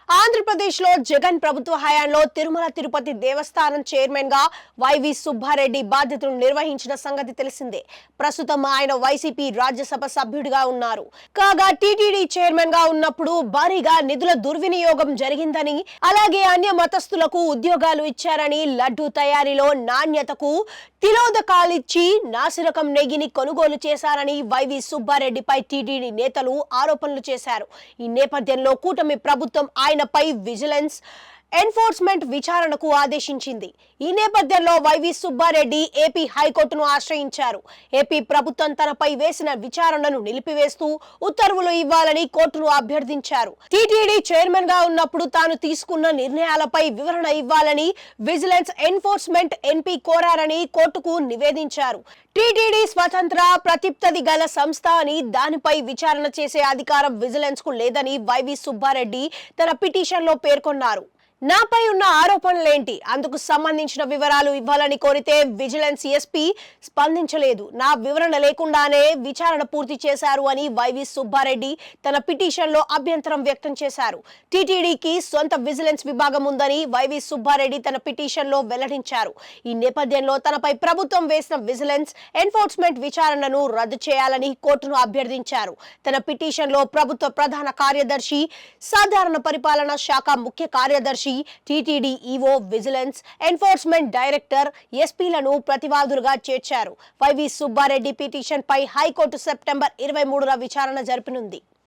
ఆంధ్రప్రదేశ్లో జగన్ ప్రభుత్వ హయాంలో తిరుమల తిరుపతి దేవస్థానం చైర్మన్ గా వైవి సుబ్బారెడ్డి బాధ్యతలు నిర్వహించిన సంగతి తెలిసిందే. ప్రస్తుతం ఆయన వైసీపీ రాజ్యసభ సభ్యుడిగా ఉన్నారు. కాగా టీటీడీ చైర్మన్ గా ఉన్నప్పుడు భారీగా నిధుల దుర్వినియోగం జరిగిందని, అలాగే అన్య మతస్థులకు ఉద్యోగాలు ఇచ్చారని, లడ్డూ తయారీలో నాణ్యతకు తిలోదకాలిచ్చి నాసిరకం నెయ్యిని కొనుగోలు చేశారని వైవి సుబ్బారెడ్డిపై టీటీడీ నేతలు ఆరోపణలు చేశారు. ఈ నేపథ్యంలో కూటమి ప్రభుత్వం ఆయనపై విజిలెన్స్ ఎన్ఫోర్స్మెంట్ విచారణకు ఆదేశించింది. ఈ నేపథ్యంలో వైవి సుబ్బారెడ్డి ఏపీ హైకోర్టును ఆశ్రయించారు. ఏపీ ప్రభుత్వం తనపై వేసిన విచారణను నిలిపివేస్తూ ఉత్తర్వులు ఇవ్వాలని కోర్టును అభ్యర్థించారు. టీటీడీ చైర్మన్ గా ఉన్నప్పుడు తాను తీసుకున్న నిర్ణయాలపై వివరణ ఇవ్వాలని విజిలెన్స్ ఎన్ఫోర్స్మెంట్ ఎన్పీ కోరారని కోర్టుకు నివేదించారు. టీటీడీ స్వతంత్ర ప్రతిపత్తి గల సంస్థ అని, దానిపై విచారణ చేసే అధికారం విజిలెన్స్ కు లేదని వైవి సుబ్బారెడ్డి తన పిటిషన్ లో పేర్కొన్నారు. నాపై ఉన్న ఆరోపణలేంటి, అందుకు సంబంధించిన వివరాలు ఇవ్వాలని కోరితే విజిలెన్స్ ఎస్పీ స్పందించలేదు. నా వివరణ లేకుండానే విచారణ పూర్తి చేశారు అని వైవి సుబ్బారెడ్డి తన పిటిషన్ లో అభ్యంతరం వ్యక్తం చేశారు. టీటీడీకి సొంత విజిలెన్స్ విభాగం ఉందని వైవి సుబ్బారెడ్డి తన పిటిషన్ లో వెల్లడించారు. ఈ నేపథ్యంలో తనపై ప్రభుత్వం వేసిన విజిలెన్స్ ఎన్ఫోర్స్మెంట్ విచారణను రద్దు చేయాలని కోర్టును అభ్యర్థించారు. తన పిటిషన్ లో ప్రభుత్వ ప్రధాన కార్యదర్శి, సాధారణ పరిపాలన శాఖ ముఖ్య కార్యదర్శి, TTD EO, vigilance enforcement director, ఎస్పీలను ప్రతివాదులుగా చేర్చారు. వైవి సుబ్బారెడ్డి పిటిషన్ పై హైకోర్టు సెప్టెంబర్ 23న విచారణ జరిపనుంది.